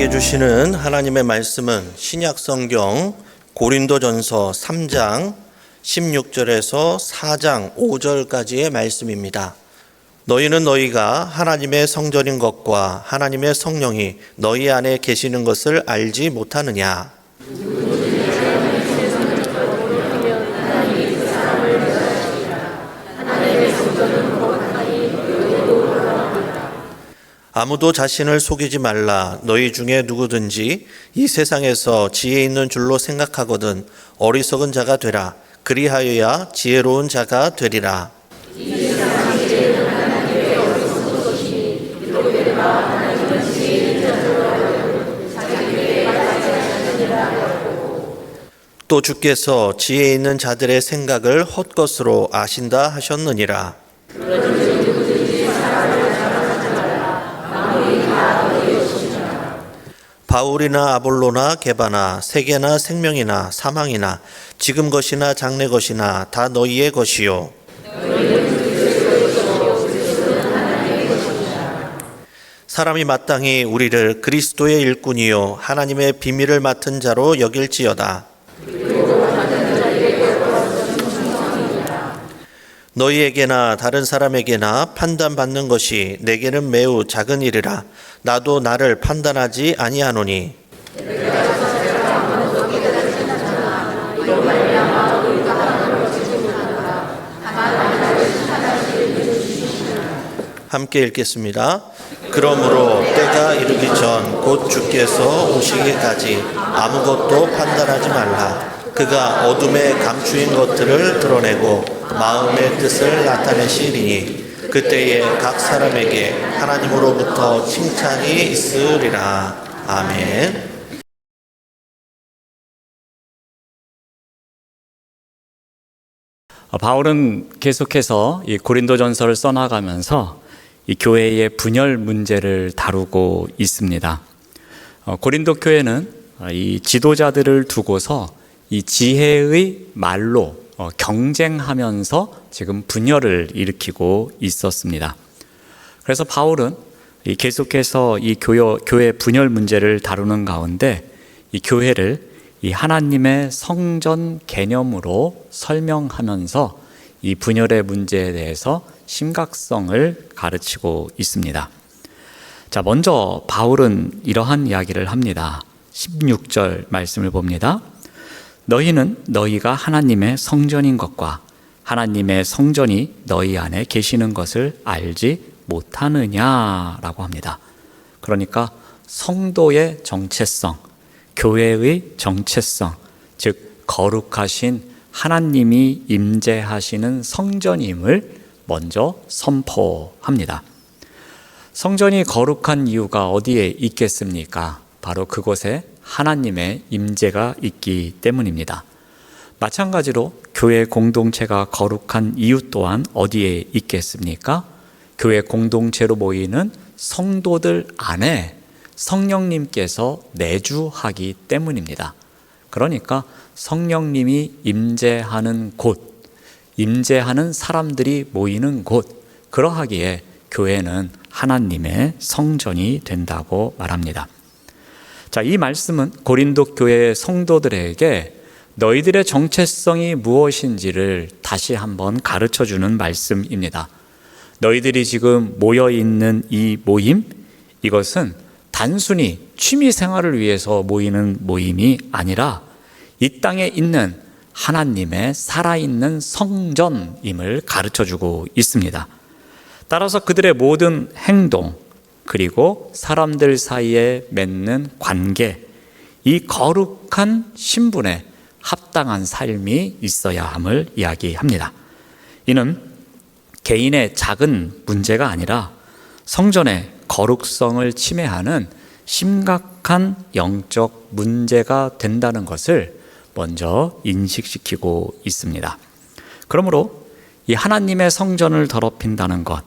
우리에게 주시는 하나님의 말씀은 신약성경 고린도전서 3장 16절에서 4장 5절까지의 말씀입니다. 너희는 너희가 하나님의 성전인 것과 하나님의 성령이 너희 안에 계시는 것을 알지 못하느냐? 아무도 자신을 속이지 말라. 너희 중에 누구든지 이 세상에서 지혜 있는 줄로 생각하거든 어리석은 자가 되라. 그리하여야 지혜로운 자가 되리라. 또 주께서 지혜 있는 자들의 생각을 헛것으로 아신다 하셨느니라. 바울이나 아볼로나 게바나 세계나 생명이나 사망이나 지금 것이나 장래 것이나 다 너희의 것이요 사람이 마땅히 우리를 그리스도의 일꾼이요 하나님의 비밀을 맡은 자로 여길지어다. 너희에게나 다른 사람에게나 판단받는 것이 내게는 매우 작은 일이라. 나도 나를 판단하지 아니하노니. 함께 읽겠습니다. 그러므로 때가 이르기 전 곧 주께서 오시기까지 아무것도 판단하지 말라. 그가 어둠에 감추인 것들을 드러내고 마음의 뜻을 나타내시리니 그때에 각 사람에게 하나님으로부터 칭찬이 있으리라. 아멘. 바울은 계속해서 이 고린도전서를 써나가면서 이 교회의 분열 문제를 다루고 있습니다. 고린도 교회는 이 지도자들을 두고서 이 지혜의 말로 경쟁하면서 지금 분열을 일으키고 있었습니다. 그래서 바울은 계속해서 이 교회 분열 문제를 다루는 가운데 이 교회를 이 하나님의 성전 개념으로 설명하면서 이 분열의 문제에 대해서 심각성을 가르치고 있습니다. 자, 먼저 바울은 이러한 이야기를 합니다. 16절 말씀을 봅니다. 너희는 너희가 하나님의 성전인 것과 하나님의 성전이 너희 안에 계시는 것을 알지 못하느냐라고 합니다. 그러니까 성도의 정체성, 교회의 정체성, 즉 거룩하신 하나님이 임재하시는 성전임을 먼저 선포합니다. 성전이 거룩한 이유가 어디에 있겠습니까? 바로 그곳에 하나님의 임재가 있기 때문입니다. 마찬가지로 교회 공동체가 거룩한 이유 또한 어디에 있겠습니까? 교회 공동체로 모이는 성도들 안에 성령님께서 내주하기 때문입니다. 그러니까 성령님이 임재하는 곳, 임재하는 사람들이 모이는 곳, 그러하기에 교회는 하나님의 성전이 된다고 말합니다. 자, 이 말씀은 고린도 교회의 성도들에게 너희들의 정체성이 무엇인지를 다시 한번 가르쳐주는 말씀입니다. 너희들이 지금 모여있는 이 모임, 이것은 단순히 취미 생활을 위해서 모이는 모임이 아니라 이 땅에 있는 하나님의 살아있는 성전임을 가르쳐주고 있습니다. 따라서 그들의 모든 행동, 그리고 사람들 사이에 맺는 관계, 이 거룩한 신분에 합당한 삶이 있어야 함을 이야기합니다. 이는 개인의 작은 문제가 아니라 성전의 거룩성을 침해하는 심각한 영적 문제가 된다는 것을 먼저 인식시키고 있습니다. 그러므로 이 하나님의 성전을 더럽힌다는 것,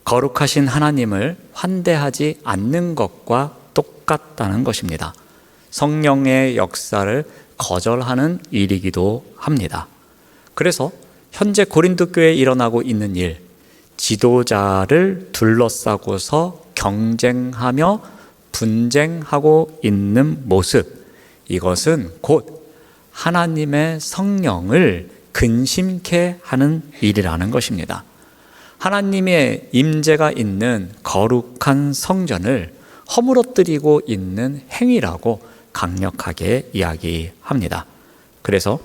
거룩하신 하나님을 환대하지 않는 것과 똑같다는 것입니다. 성령의 역사를 거절하는 일이기도 합니다. 그래서 현재 고린도 교회에 일어나고 있는 일, 지도자를 둘러싸고서 경쟁하며 분쟁하고 있는 모습, 이것은 곧 하나님의 성령을 근심케 하는 일이라는 것입니다. 하나님의 임재가 있는 거룩한 성전을 허물어뜨리고 있는 행위라고 강력하게 이야기합니다. 그래서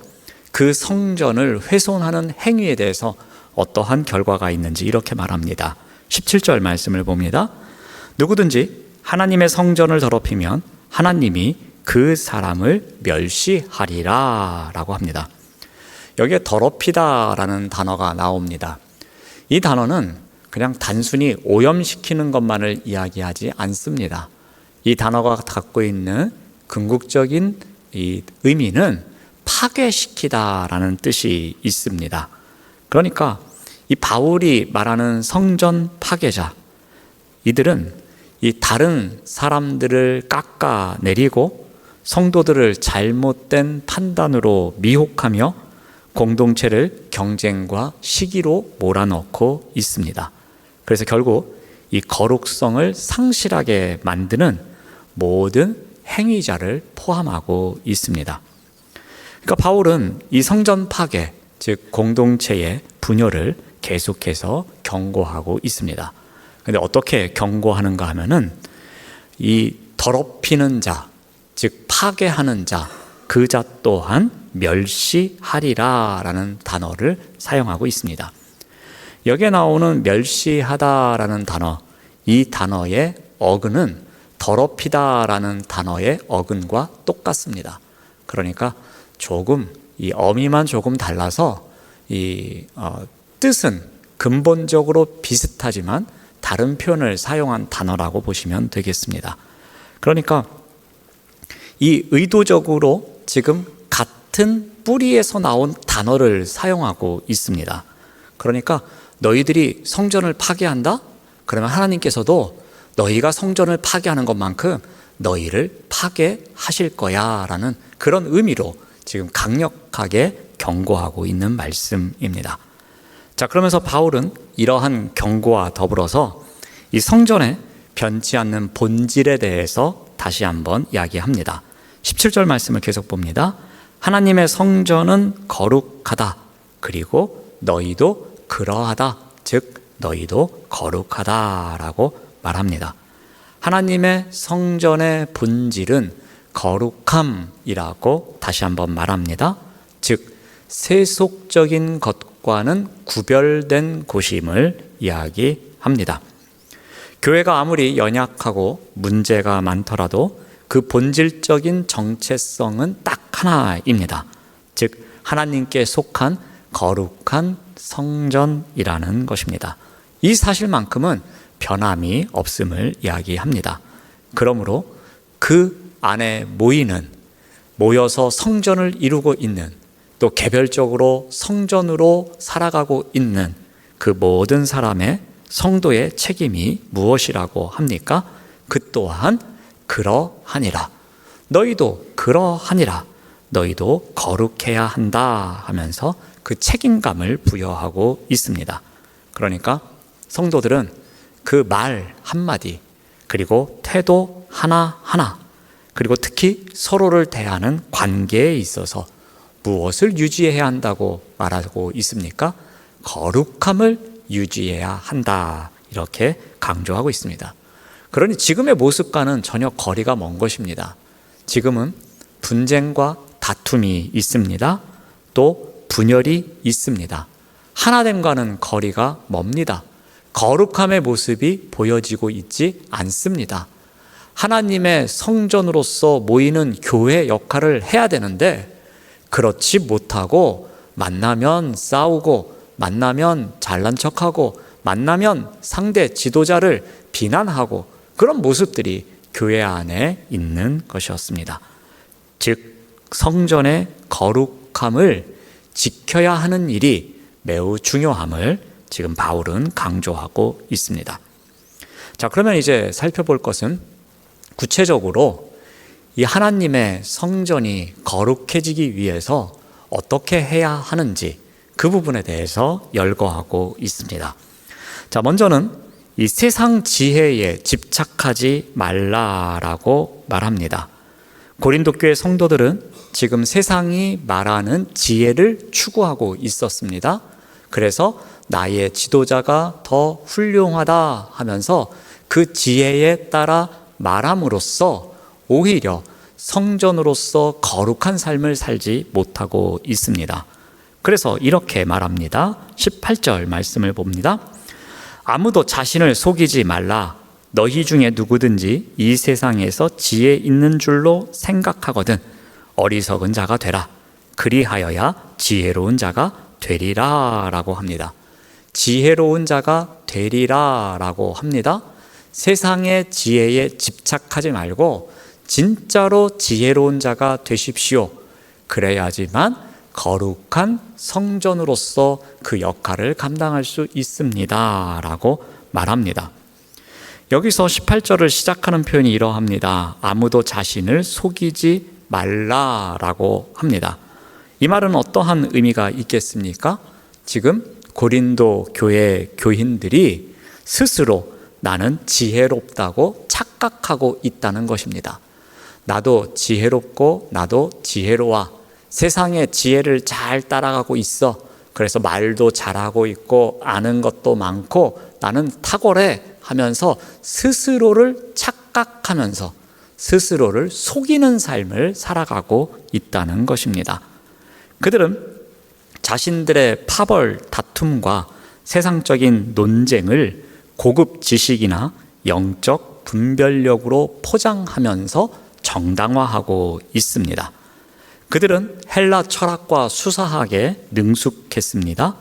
그 성전을 훼손하는 행위에 대해서 어떠한 결과가 있는지 이렇게 말합니다. 17절 말씀을 봅니다. 누구든지 하나님의 성전을 더럽히면 하나님이 그 사람을 멸시하리라 라고 합니다. 여기에 더럽히다라는 단어가 나옵니다. 이 단어는 그냥 단순히 오염시키는 것만을 이야기하지 않습니다. 이 단어가 갖고 있는 궁극적인 이 의미는 파괴시키다라는 뜻이 있습니다. 그러니까 이 바울이 말하는 성전 파괴자, 이들은 이 다른 사람들을 깎아내리고 성도들을 잘못된 판단으로 미혹하며 공동체를 경쟁과 시기로 몰아넣고 있습니다. 그래서 결국 이 거룩성을 상실하게 만드는 모든 행위자를 포함하고 있습니다. 그러니까 바울은 이 성전 파괴, 즉 공동체의 분열을 계속해서 경고하고 있습니다. 그런데 어떻게 경고하는가 하면은 이 더럽히는 자, 즉 파괴하는 자, 그 자 또한 멸시하리라 라는 단어를 사용하고 있습니다. 여기에 나오는 멸시하다라는 단어, 이 단어의 어근은 더럽히다라는 단어의 어근과 똑같습니다. 그러니까 조금 이 어미만 조금 달라서 뜻은 근본적으로 비슷하지만 다른 표현을 사용한 단어라고 보시면 되겠습니다. 그러니까 이 의도적으로 지금 같은 뿌리에서 나온 단어를 사용하고 있습니다. 그러니까 너희들이 성전을 파괴한다? 그러면 하나님께서도 너희가 성전을 파괴하는 것만큼 너희를 파괴하실 거야 라는 그런 의미로 지금 강력하게 경고하고 있는 말씀입니다. 자, 그러면서 바울은 이러한 경고와 더불어서 이 성전의 변치 않는 본질에 대해서 다시 한번 이야기합니다. 17절 말씀을 계속 봅니다. 하나님의 성전은 거룩하다. 그리고 너희도 그러하다. 즉 너희도 거룩하다라고 말합니다. 하나님의 성전의 본질은 거룩함이라고 다시 한번 말합니다. 즉 세속적인 것과는 구별된 곳임을 이야기합니다. 교회가 아무리 연약하고 문제가 많더라도 그 본질적인 정체성은 딱 하나입니다. 즉 하나님께 속한 거룩한 성전이라는 것입니다. 이 사실만큼은 변함이 없음을 이야기합니다. 그러므로 그 안에 모여서 성전을 이루고 있는, 또 개별적으로 성전으로 살아가고 있는 그 모든 사람의 성도의 책임이 무엇이라고 합니까? 그 또한 그러하니라. 너희도 그러하니라. 너희도 거룩해야 한다 하면서 그 책임감을 부여하고 있습니다. 그러니까 성도들은 그 말 한마디, 그리고 태도 하나하나, 그리고 특히 서로를 대하는 관계에 있어서 무엇을 유지해야 한다고 말하고 있습니까? 거룩함을 유지해야 한다. 이렇게 강조하고 있습니다. 그러니 지금의 모습과는 전혀 거리가 먼 것입니다. 지금은 분쟁과 다툼이 있습니다. 또 분열이 있습니다. 하나됨과는 거리가 멉니다. 거룩함의 모습이 보여지고 있지 않습니다. 하나님의 성전으로서 모이는 교회 역할을 해야 되는데 그렇지 못하고 만나면 싸우고 만나면 잘난 척하고 만나면 상대 지도자를 비난하고 그런 모습들이 교회 안에 있는 것이었습니다. 즉 성전의 거룩함을 지켜야 하는 일이 매우 중요함을 지금 바울은 강조하고 있습니다. 자, 그러면 이제 살펴볼 것은 구체적으로 이 하나님의 성전이 거룩해지기 위해서 어떻게 해야 하는지 그 부분에 대해서 열거하고 있습니다. 자, 먼저는 이 세상 지혜에 집착하지 말라라고 말합니다. 고린도 교회 성도들은 지금 세상이 말하는 지혜를 추구하고 있었습니다. 그래서 나의 지도자가 더 훌륭하다 하면서 그 지혜에 따라 말함으로써 오히려 성전으로서 거룩한 삶을 살지 못하고 있습니다. 그래서 이렇게 말합니다. 18절 말씀을 봅니다. 아무도 자신을 속이지 말라. 너희 중에 누구든지 이 세상에서 지혜 있는 줄로 생각하거든 어리석은 자가 되라. 그리하여야 지혜로운 자가 되리라 라고 합니다. 지혜로운 자가 되리라 라고 합니다. 세상의 지혜에 집착하지 말고 진짜로 지혜로운 자가 되십시오. 그래야지만 거룩한 성전으로서 그 역할을 감당할 수 있습니다 라고 말합니다. 여기서 18절을 시작하는 표현이 이러합니다. 아무도 자신을 속이지 말라라고 합니다. 이 말은 어떠한 의미가 있겠습니까? 지금 고린도 교회 교인들이 스스로 나는 지혜롭다고 착각하고 있다는 것입니다. 나도 지혜롭고 나도 지혜로워. 세상의 지혜를 잘 따라가고 있어. 그래서 말도 잘하고 있고 아는 것도 많고 나는 탁월해 하면서 스스로를 착각하면서 스스로를 속이는 삶을 살아가고 있다는 것입니다. 그들은 자신들의 파벌 다툼과 세상적인 논쟁을 고급 지식이나 영적 분별력으로 포장하면서 정당화하고 있습니다. 그들은 헬라 철학과 수사학에 능숙했습니다.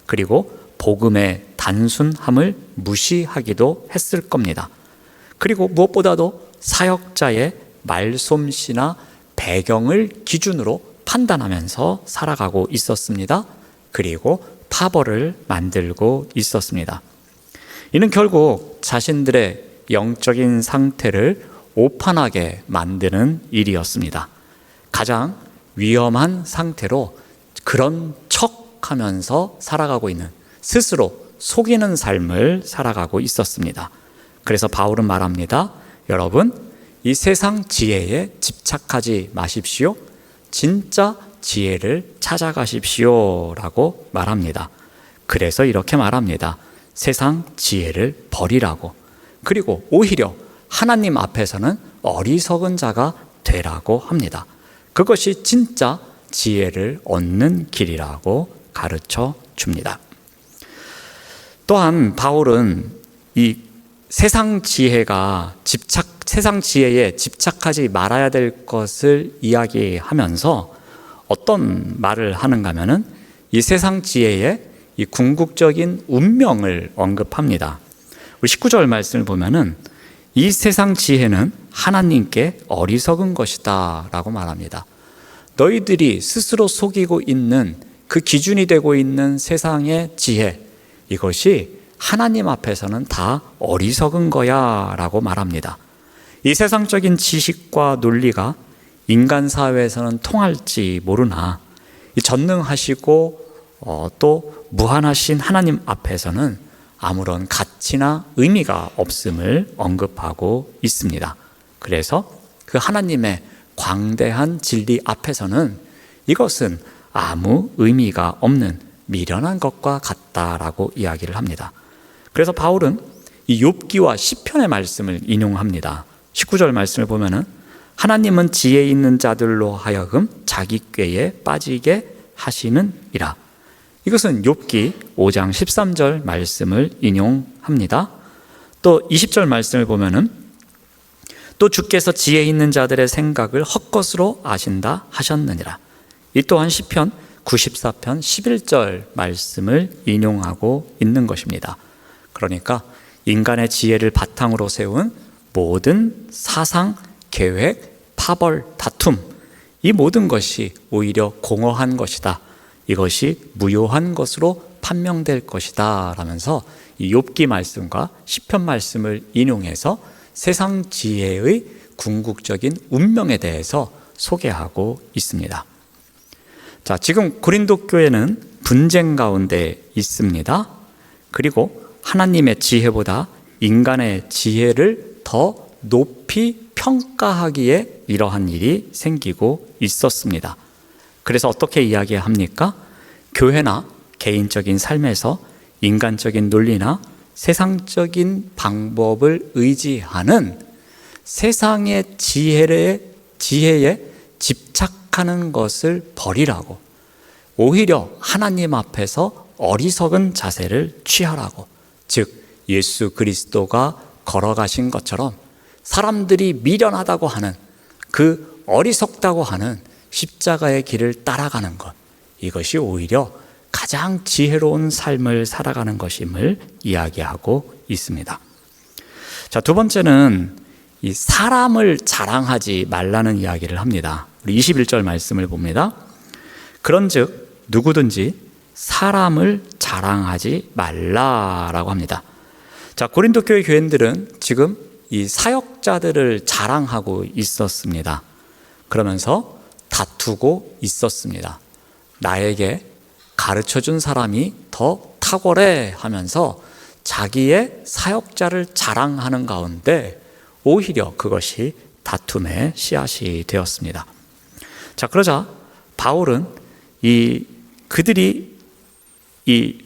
그리고 복음의 단순함을 무시하기도 했을 겁니다. 그리고 무엇보다도 사역자의 말솜씨나 배경을 기준으로 판단하면서 살아가고 있었습니다. 그리고 파벌을 만들고 있었습니다. 이는 결국 자신들의 영적인 상태를 오판하게 만드는 일이었습니다. 가장 위험한 상태로 그런 척하면서 살아가고 있는, 스스로 속이는 삶을 살아가고 있었습니다. 그래서 바울은 말합니다. 여러분, 이 세상 지혜에 집착하지 마십시오. 진짜 지혜를 찾아가십시오 라고 말합니다. 그래서 이렇게 말합니다. 세상 지혜를 버리라고. 그리고 오히려 하나님 앞에서는 어리석은 자가 되라고 합니다. 그것이 진짜 지혜를 얻는 길이라고 가르쳐 줍니다. 또한 바울은 이 세상 지혜에 집착하지 말아야 될 것을 이야기하면서 어떤 말을 하는가 하면은 이 세상 지혜의 이 궁극적인 운명을 언급합니다. 우리 19절 말씀을 보면은 이 세상 지혜는 하나님께 어리석은 것이다 라고 말합니다. 너희들이 스스로 속이고 있는 그 기준이 되고 있는 세상의 지혜, 이것이 하나님 앞에서는 다 어리석은 거야 라고 말합니다. 이 세상적인 지식과 논리가 인간 사회에서는 통할지 모르나 이 전능하시고 또 무한하신 하나님 앞에서는 아무런 가치나 의미가 없음을 언급하고 있습니다. 그래서 그 하나님의 광대한 진리 앞에서는 이것은 아무 의미가 없는 미련한 것과 같다라고 이야기를 합니다. 그래서 바울은 이 욥기와 시편의 말씀을 인용합니다. 19절 말씀을 보면은 하나님은 지혜 있는 자들로 하여금 자기 꾀에 빠지게 하시는 이라. 이것은 욥기 5장 13절 말씀을 인용합니다. 또 20절 말씀을 보면은 또 주께서 지혜 있는 자들의 생각을 헛것으로 아신다 하셨느니라. 이 또한 시편 94편 11절 말씀을 인용하고 있는 것입니다. 그러니까 인간의 지혜를 바탕으로 세운 모든 사상, 계획, 파벌, 다툼, 이 모든 것이 오히려 공허한 것이다. 이것이 무효한 것으로 판명될 것이다 라면서 이 욥기 말씀과 시편 말씀을 인용해서 세상 지혜의 궁극적인 운명에 대해서 소개하고 있습니다. 자, 지금 고린도 교회는 분쟁 가운데 있습니다. 그리고 하나님의 지혜보다 인간의 지혜를 더 높이 평가하기에 이러한 일이 생기고 있었습니다. 그래서 어떻게 이야기합니까? 교회나 개인적인 삶에서 인간적인 논리나 세상적인 방법을 의지하는 세상의 지혜에 집착하는 것을 버리라고, 오히려 하나님 앞에서 어리석은 자세를 취하라고, 즉 예수 그리스도가 걸어가신 것처럼 사람들이 미련하다고 하는 그 어리석다고 하는 십자가의 길을 따라가는 것, 이것이 오히려 가장 지혜로운 삶을 살아가는 것임을 이야기하고 있습니다. 자, 두 번째는 이 사람을 자랑하지 말라는 이야기를 합니다. 우리 21절 말씀을 봅니다. 그런즉 누구든지 사람을 자랑하지 말라라고 합니다. 자, 고린도 교회 교인들은 지금 이 사역자들을 자랑하고 있었습니다. 그러면서 다투고 있었습니다. 나에게 가르쳐준 사람이 더 탁월해 하면서 자기의 사역자를 자랑하는 가운데 오히려 그것이 다툼의 씨앗이 되었습니다. 자, 그러자 바울은 그들이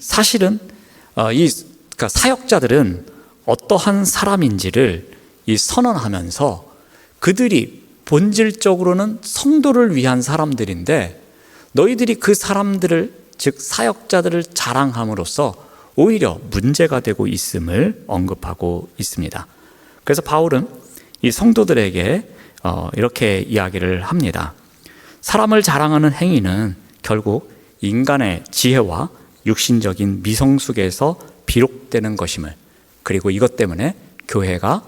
사실은 그러니까 사역자들은 어떠한 사람인지를 선언하면서 그들이 본질적으로는 성도를 위한 사람들인데 너희들이 그 사람들을, 즉 사역자들을 자랑함으로써 오히려 문제가 되고 있음을 언급하고 있습니다. 그래서 바울은 이 성도들에게 이렇게 이야기를 합니다. 사람을 자랑하는 행위는 결국 인간의 지혜와 육신적인 미성숙에서 비롯되는 것임을, 그리고 이것 때문에 교회가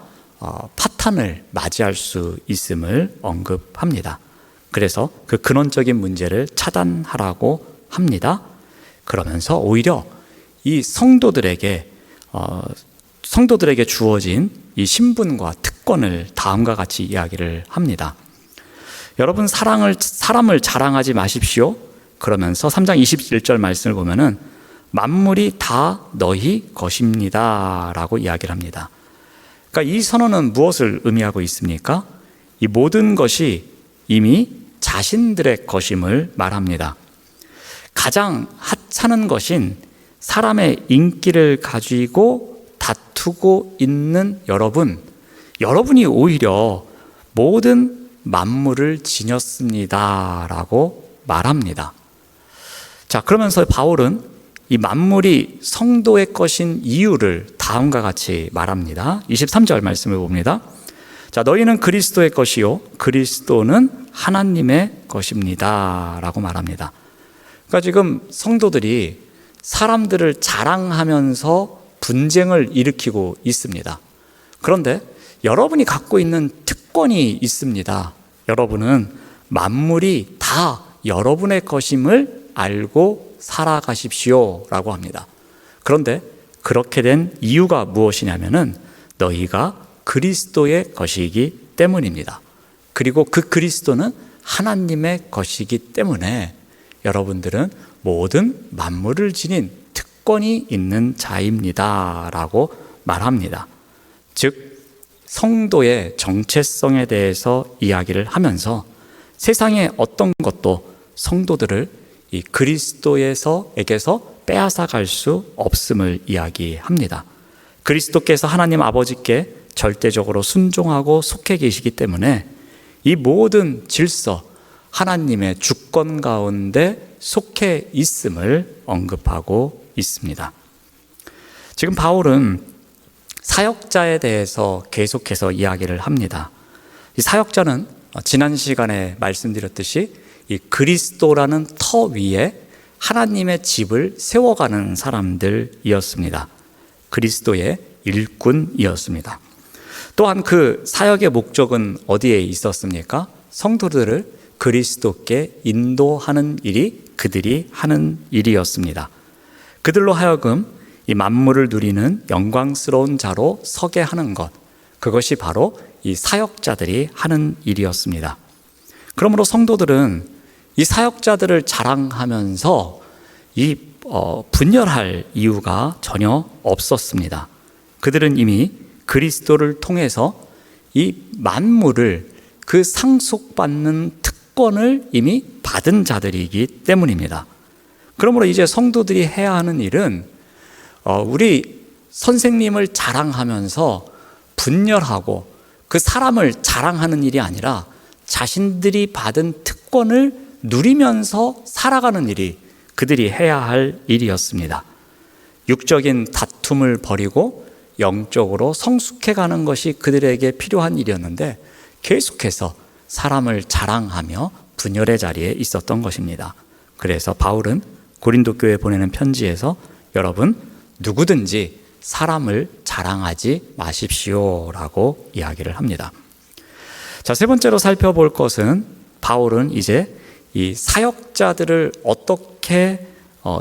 파탄을 맞이할 수 있음을 언급합니다. 그래서 그 근원적인 문제를 차단하라고 합니다. 그러면서 오히려 이 성도들에게 주어진 이 신분과 특권을 다음과 같이 이야기를 합니다. 여러분, 사람을 자랑하지 마십시오. 그러면서 3장 21절 말씀을 보면은 만물이 다 너희 것입니다 라고 이야기를 합니다. 그러니까 이 선언은 무엇을 의미하고 있습니까? 이 모든 것이 이미 자신들의 것임을 말합니다. 가장 하찮은 것인 사람의 인기를 가지고 다투고 있는 여러분이 오히려 모든 만물을 지녔습니다 라고 말합니다. 자, 그러면서 바울은 이 만물이 성도의 것인 이유를 다음과 같이 말합니다. 23절 말씀을 봅니다. 자, 너희는 그리스도의 것이요 그리스도는 하나님의 것입니다 라고 말합니다. 그러니까 지금 성도들이 사람들을 자랑하면서 분쟁을 일으키고 있습니다. 그런데 여러분이 갖고 있는 특권이 있습니다. 여러분은 만물이 다 여러분의 것임을 알고 살아가십시오 라고 합니다. 그런데 그렇게 된 이유가 무엇이냐면은 너희가 그리스도의 것이기 때문입니다. 그리고 그 그리스도는 하나님의 것이기 때문에 여러분들은 모든 만물을 지닌 특권이 있는 자입니다 라고 말합니다. 즉 성도의 정체성에 대해서 이야기를 하면서 세상의 어떤 것도 성도들을 이 그리스도에게서 빼앗아 갈 수 없음을 이야기합니다. 그리스도께서 하나님 아버지께 절대적으로 순종하고 속해 계시기 때문에 이 모든 질서, 하나님의 주권 가운데 속해 있음을 언급하고 있습니다. 지금 바울은 사역자에 대해서 계속해서 이야기를 합니다. 이 사역자는 지난 시간에 말씀드렸듯이 이 그리스도라는 터 위에 하나님의 집을 세워가는 사람들이었습니다. 그리스도의 일꾼이었습니다. 또한 그 사역의 목적은 어디에 있었습니까? 성도들을 그리스도께 인도하는 일이 그들이 하는 일이었습니다. 그들로 하여금 이 만물을 누리는 영광스러운 자로 서게 하는 것, 그것이 바로 이 사역자들이 하는 일이었습니다. 그러므로 성도들은 이 사역자들을 자랑하면서 분열할 이유가 전혀 없었습니다. 그들은 이미 그리스도를 통해서 이 만물을 그 상속받는 특권을 이미 받은 자들이기 때문입니다. 그러므로 이제 성도들이 해야 하는 일은 우리 선생님을 자랑하면서 분열하고 그 사람을 자랑하는 일이 아니라 자신들이 받은 특권을 누리면서 살아가는 일이 그들이 해야 할 일이었습니다. 육적인 다툼을 버리고 영적으로 성숙해가는 것이 그들에게 필요한 일이었는데 계속해서 사람을 자랑하며 분열의 자리에 있었던 것입니다. 그래서 바울은 고린도 교회에 보내는 편지에서 여러분 누구든지 사람을 자랑하지 마십시오라고 이야기를 합니다. 자, 세 번째로 살펴볼 것은 바울은 이제 이 사역자들을 어떻게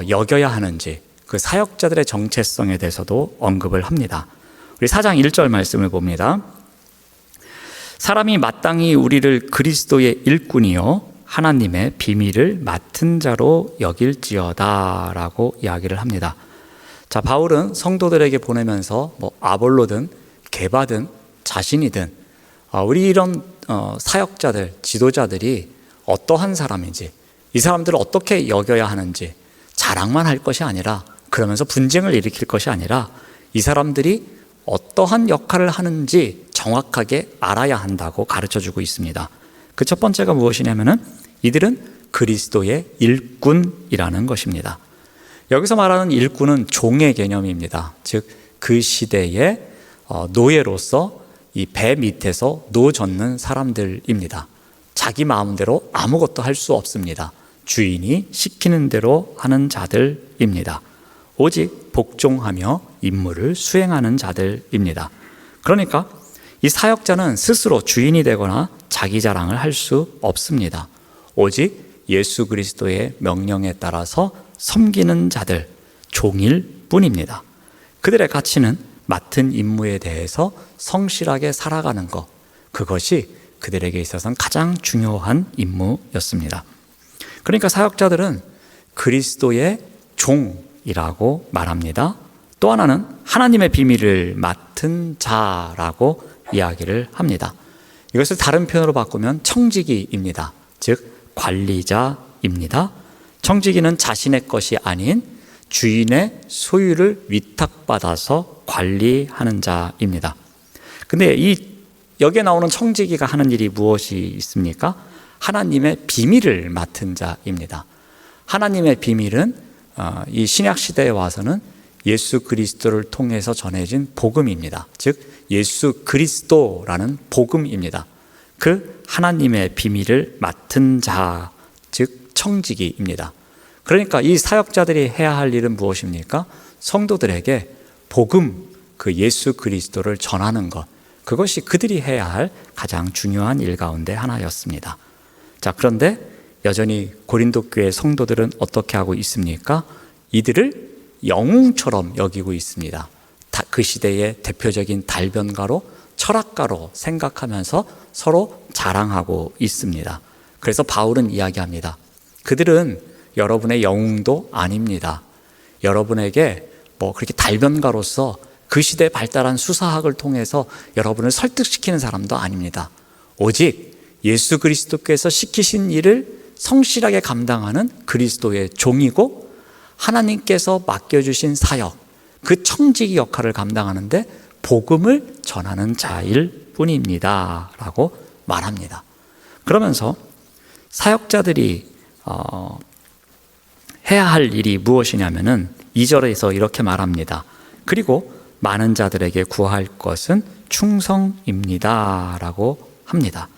여겨야 하는지 그 사역자들의 정체성에 대해서도 언급을 합니다. 우리 4장 1절 말씀을 봅니다. 사람이 마땅히 우리를 그리스도의 일꾼이요 하나님의 비밀을 맡은 자로 여길지어다 라고 이야기를 합니다. 자, 바울은 성도들에게 보내면서 아볼로든 게바든 자신이든 우리 이런 사역자들, 지도자들이 어떠한 사람인지, 이 사람들을 어떻게 여겨야 하는지 자랑만 할 것이 아니라, 그러면서 분쟁을 일으킬 것이 아니라 이 사람들이 어떠한 역할을 하는지 정확하게 알아야 한다고 가르쳐주고 있습니다. 그 첫 번째가 무엇이냐면은 이들은 그리스도의 일꾼이라는 것입니다. 여기서 말하는 일꾼은 종의 개념입니다. 즉 그 시대의 노예로서 이 배 밑에서 노 젓는 사람들입니다. 자기 마음대로 아무것도 할 수 없습니다. 주인이 시키는 대로 하는 자들입니다. 오직 복종하며 임무를 수행하는 자들입니다. 그러니까 이 사역자는 스스로 주인이 되거나 자기 자랑을 할 수 없습니다. 오직 예수 그리스도의 명령에 따라서 섬기는 자들, 종일 뿐입니다. 그들의 가치는 맡은 임무에 대해서 성실하게 살아가는 것, 그것이 그들에게 있어서는 가장 중요한 임무였습니다. 그러니까 사역자들은 그리스도의 종이라고 말합니다. 또 하나는 하나님의 비밀을 맡은 자라고 이야기를 합니다. 이것을 다른 표현으로 바꾸면 청지기입니다. 즉 관리자입니다. 청지기는 자신의 것이 아닌 주인의 소유를 위탁받아서 관리하는 자입니다. 근데 여기에 나오는 청지기가 하는 일이 무엇이 있습니까? 하나님의 비밀을 맡은 자입니다. 하나님의 비밀은 이 신약 시대에 와서는 예수 그리스도를 통해서 전해진 복음입니다. 즉 예수 그리스도라는 복음입니다. 그 하나님의 비밀을 맡은 자, 즉 청지기입니다. 그러니까 이 사역자들이 해야 할 일은 무엇입니까? 성도들에게 복음, 그 예수 그리스도를 전하는 것, 그것이 그들이 해야 할 가장 중요한 일 가운데 하나였습니다. 자, 그런데 여전히 고린도 교회 성도들은 어떻게 하고 있습니까? 이들을 영웅처럼 여기고 있습니다. 그 시대의 대표적인 달변가로, 철학가로 생각하면서 서로 자랑하고 있습니다. 그래서 바울은 이야기합니다. 그들은 여러분의 영웅도 아닙니다. 여러분에게 그렇게 달변가로서 그 시대에 발달한 수사학을 통해서 여러분을 설득시키는 사람도 아닙니다. 오직 예수 그리스도께서 시키신 일을 성실하게 감당하는 그리스도의 종이고 하나님께서 맡겨주신 사역, 그 청지기 역할을 감당하는데 복음을 전하는 자일 뿐입니다 라고 말합니다. 그러면서 사역자들이 해야 할 일이 무엇이냐면은 2절에서 이렇게 말합니다. 그리고 많은 자들에게 구할 것은 충성입니다 라고 합니다.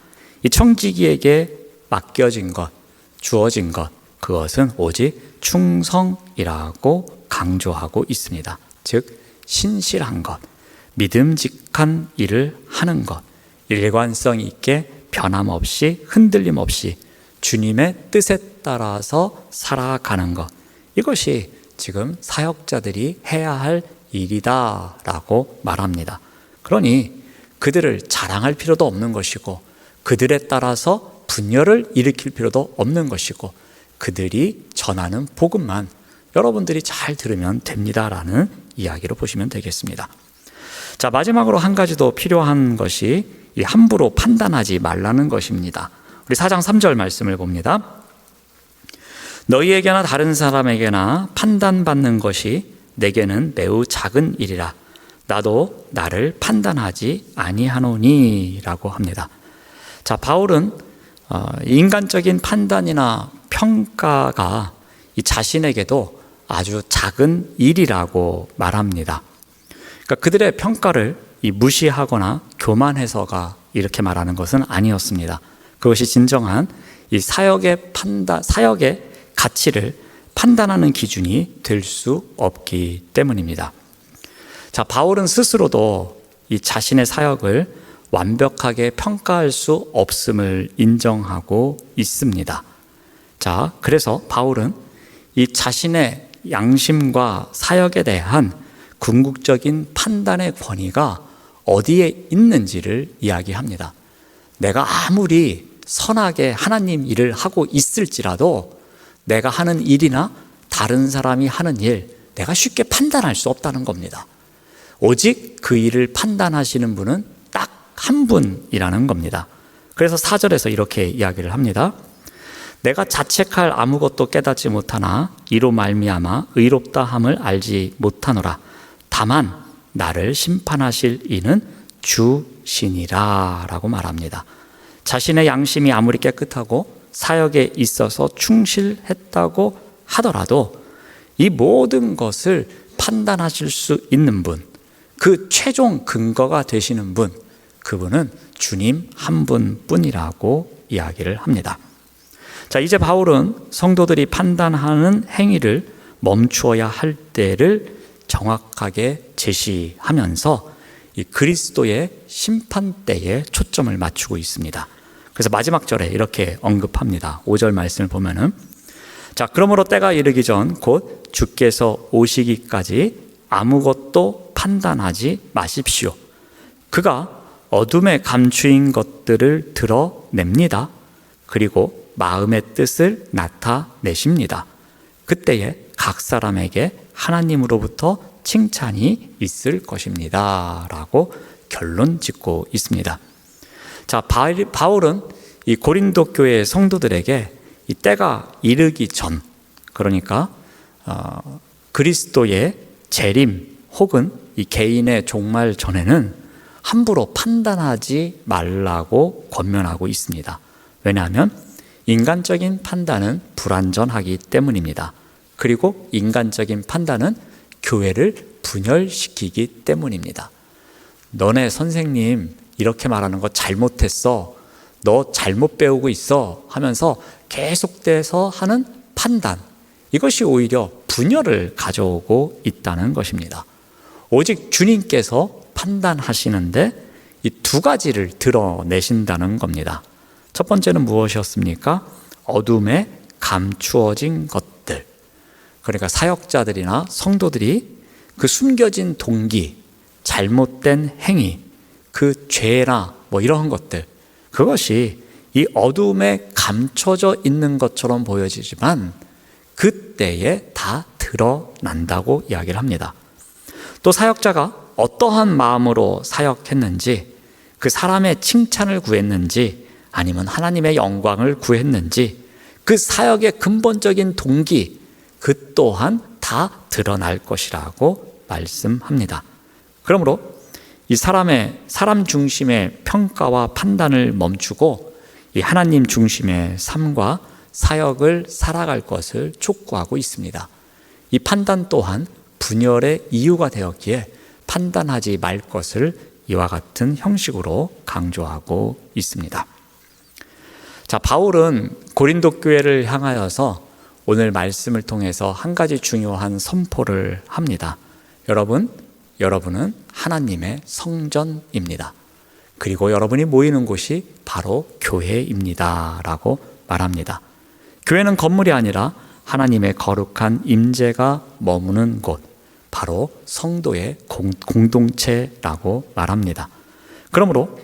이 청지기에게 맡겨진 것, 주어진 것, 그것은 오직 충성이라고 강조하고 있습니다. 즉 신실한 것, 믿음직한 일을 하는 것, 일관성 있게 변함없이 흔들림 없이 주님의 뜻에 따라서 살아가는 것, 이것이 지금 사역자들이 해야 할 일이다라고 말합니다. 그러니 그들을 자랑할 필요도 없는 것이고 그들에 따라서 분열을 일으킬 필요도 없는 것이고 그들이 전하는 복음만 여러분들이 잘 들으면 됩니다라는 이야기로 보시면 되겠습니다. 자, 마지막으로 한 가지 더 필요한 것이 이 함부로 판단하지 말라는 것입니다. 우리 4장 3절 말씀을 봅니다. 너희에게나 다른 사람에게나 판단받는 것이 내게는 매우 작은 일이라. 나도 나를 판단하지 아니하노니 라고 합니다. 자, 바울은 인간적인 판단이나 평가가 이 자신에게도 아주 작은 일이라고 말합니다. 그러니까 그들의 평가를 무시하거나 교만해서가 이렇게 말하는 것은 아니었습니다. 그것이 진정한 이 사역의 가치를 판단하는 기준이 될 수 없기 때문입니다. 자, 바울은 스스로도 이 자신의 사역을 완벽하게 평가할 수 없음을 인정하고 있습니다. 자, 그래서 바울은 이 자신의 양심과 사역에 대한 궁극적인 판단의 권위가 어디에 있는지를 이야기합니다. 내가 아무리 선하게 하나님 일을 하고 있을지라도 내가 하는 일이나 다른 사람이 하는 일, 내가 쉽게 판단할 수 없다는 겁니다. 오직 그 일을 판단하시는 분은 딱 한 분이라는 겁니다. 그래서 4절에서 이렇게 이야기를 합니다. 내가 자책할 아무것도 깨닫지 못하나 이로 말미암아 의롭다 함을 알지 못하노라. 다만 나를 심판하실 이는 주시니라 라고 말합니다. 자신의 양심이 아무리 깨끗하고 사역에 있어서 충실했다고 하더라도 이 모든 것을 판단하실 수 있는 분, 그 최종 근거가 되시는 분, 그분은 주님 한 분뿐이라고 이야기를 합니다. 자, 이제 바울은 성도들이 판단하는 행위를 멈추어야 할 때를 정확하게 제시하면서 이 그리스도의 심판대에 초점을 맞추고 있습니다. 그래서 마지막 절에 이렇게 언급합니다. 5절 말씀을 보면은, 자, 그러므로 때가 이르기 전 곧 주께서 오시기까지 아무것도 판단하지 마십시오. 그가 어둠에 감추인 것들을 드러냅니다. 그리고 마음의 뜻을 나타내십니다. 그때에 각 사람에게 하나님으로부터 칭찬이 있을 것입니다 라고 결론 짓고 있습니다. 자, 바울은 이 고린도 교회의 성도들에게 이 때가 이르기 전, 그러니까 그리스도의 재림 혹은 이 개인의 종말 전에는 함부로 판단하지 말라고 권면하고 있습니다. 왜냐하면 인간적인 판단은 불완전하기 때문입니다. 그리고 인간적인 판단은 교회를 분열시키기 때문입니다. 너네 선생님 이렇게 말하는 거 잘못했어, 너 잘못 배우고 있어 하면서 계속돼서 하는 판단, 이것이 오히려 분열을 가져오고 있다는 것입니다. 오직 주님께서 판단하시는데 이 두 가지를 드러내신다는 겁니다. 첫 번째는 무엇이었습니까? 어둠에 감추어진 것들. 그러니까 사역자들이나 성도들이 그 숨겨진 동기, 잘못된 행위, 그 죄나 뭐 이런 것들, 그것이 이 어둠에 감춰져 있는 것처럼 보여지지만 그때에 다 드러난다고 이야기를 합니다. 또 사역자가 어떠한 마음으로 사역했는지, 그 사람의 칭찬을 구했는지 아니면 하나님의 영광을 구했는지, 그 사역의 근본적인 동기, 그 또한 다 드러날 것이라고 말씀합니다. 그러므로 이 사람 중심의 평가와 판단을 멈추고 이 하나님 중심의 삶과 사역을 살아갈 것을 촉구하고 있습니다. 이 판단 또한 분열의 이유가 되었기에 판단하지 말 것을 이와 같은 형식으로 강조하고 있습니다. 자, 바울은 고린도 교회를 향하여서 오늘 말씀을 통해서 한 가지 중요한 선포를 합니다. 여러분은 하나님의 성전입니다. 그리고 여러분이 모이는 곳이 바로 교회입니다 라고 말합니다. 교회는 건물이 아니라 하나님의 거룩한 임재가 머무는 곳, 바로 성도의 공동체라고 말합니다. 그러므로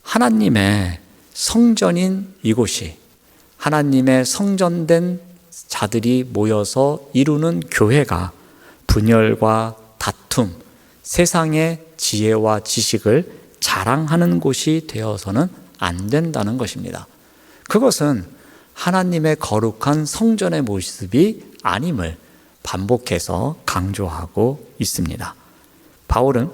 하나님의 성전인 이곳이, 하나님의 성전된 자들이 모여서 이루는 교회가 분열과 다툼, 세상의 지혜와 지식을 자랑하는 곳이 되어서는 안 된다는 것입니다. 그것은 하나님의 거룩한 성전의 모습이 아님을 반복해서 강조하고 있습니다. 바울은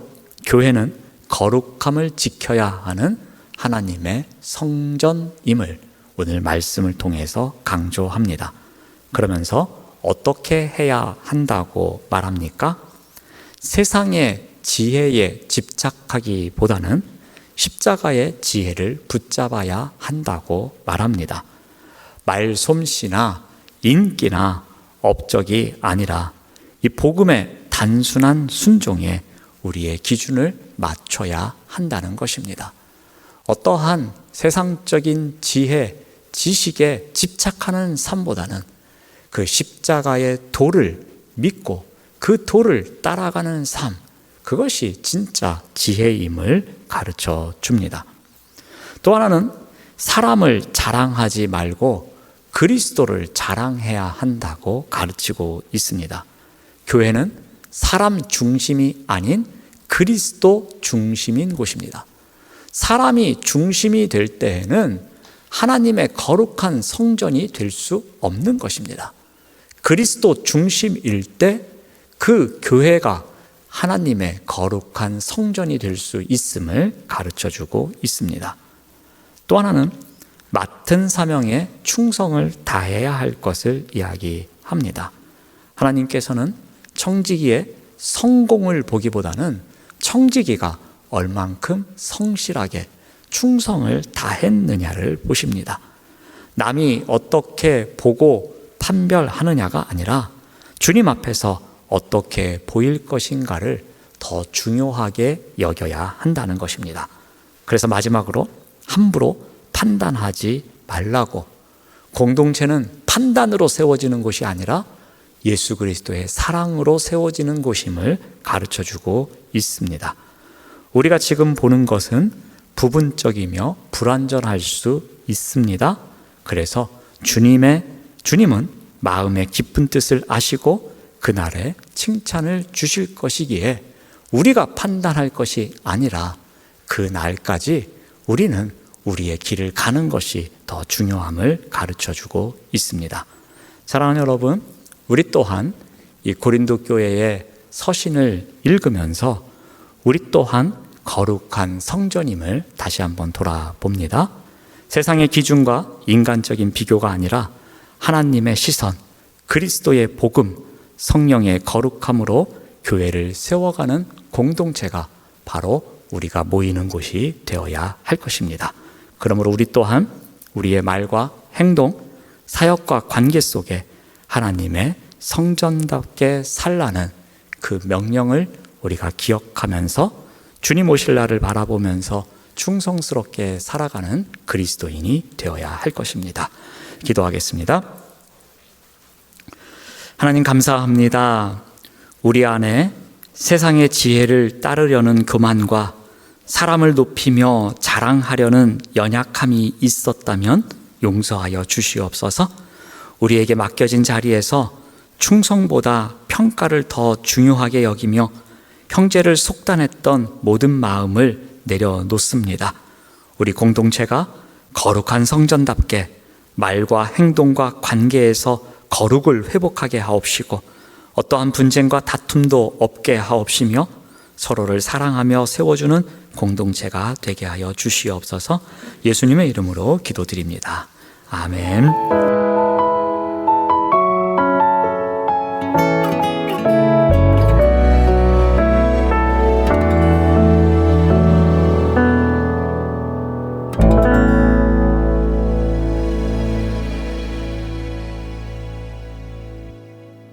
교회는 거룩함을 지켜야 하는 하나님의 성전임을 오늘 말씀을 통해서 강조합니다. 그러면서 어떻게 해야 한다고 말합니까? 세상의 지혜에 집착하기보다는 십자가의 지혜를 붙잡아야 한다고 말합니다. 말솜씨나 인기나 업적이 아니라 이 복음의 단순한 순종에 우리의 기준을 맞춰야 한다는 것입니다. 어떠한 세상적인 지혜, 지식에 집착하는 삶보다는 그 십자가의 도를 믿고 그 도를 따라가는 삶, 그것이 진짜 지혜임을 가르쳐 줍니다. 또 하나는 사람을 자랑하지 말고 그리스도를 자랑해야 한다고 가르치고 있습니다. 교회는 사람 중심이 아닌 그리스도 중심인 곳입니다. 사람이 중심이 될 때에는 하나님의 거룩한 성전이 될 수 없는 것입니다. 그리스도 중심일 때 그 교회가 하나님의 거룩한 성전이 될 수 있음을 가르쳐주고 있습니다. 또 하나는 맡은 사명에 충성을 다해야 할 것을 이야기합니다. 하나님께서는 청지기의 성공을 보기보다는 청지기가 얼만큼 성실하게 충성을 다했느냐를 보십니다. 남이 어떻게 보고 판별하느냐가 아니라 주님 앞에서 어떻게 보일 것인가를 더 중요하게 여겨야 한다는 것입니다. 그래서 마지막으로 함부로 판단하지 말라고, 공동체는 판단으로 세워지는 곳이 아니라 예수 그리스도의 사랑으로 세워지는 곳임을 가르쳐주고 있습니다. 우리가 지금 보는 것은 부분적이며 불완전할 수 있습니다. 그래서 주님은 마음의 깊은 뜻을 아시고 그날에 칭찬을 주실 것이기에 우리가 판단할 것이 아니라 그날까지 우리는 우리의 길을 가는 것이 더 중요함을 가르쳐주고 있습니다. 사랑하는 여러분, 우리 또한 이 고린도 교회의 서신을 읽으면서 우리 또한 거룩한 성전임을 다시 한번 돌아봅니다. 세상의 기준과 인간적인 비교가 아니라 하나님의 시선, 그리스도의 복음, 성령의 거룩함으로 교회를 세워가는 공동체가 바로 우리가 모이는 곳이 되어야 할 것입니다. 그러므로 우리 또한 우리의 말과 행동, 사역과 관계 속에 하나님의 성전답게 살라는 그 명령을 우리가 기억하면서 주님 오실 날을 바라보면서 충성스럽게 살아가는 그리스도인이 되어야 할 것입니다. 기도하겠습니다. 하나님 감사합니다. 우리 안에 세상의 지혜를 따르려는 교만과 사람을 높이며 자랑하려는 연약함이 있었다면 용서하여 주시옵소서. 우리에게 맡겨진 자리에서 충성보다 평가를 더 중요하게 여기며 형제를 속단했던 모든 마음을 내려놓습니다. 우리 공동체가 거룩한 성전답게 말과 행동과 관계에서 거룩을 회복하게 하옵시고 어떠한 분쟁과 다툼도 없게 하옵시며 서로를 사랑하며 세워주는 공동체가 되게 하여 주시옵소서. 예수님의 이름으로 기도드립니다. 아멘.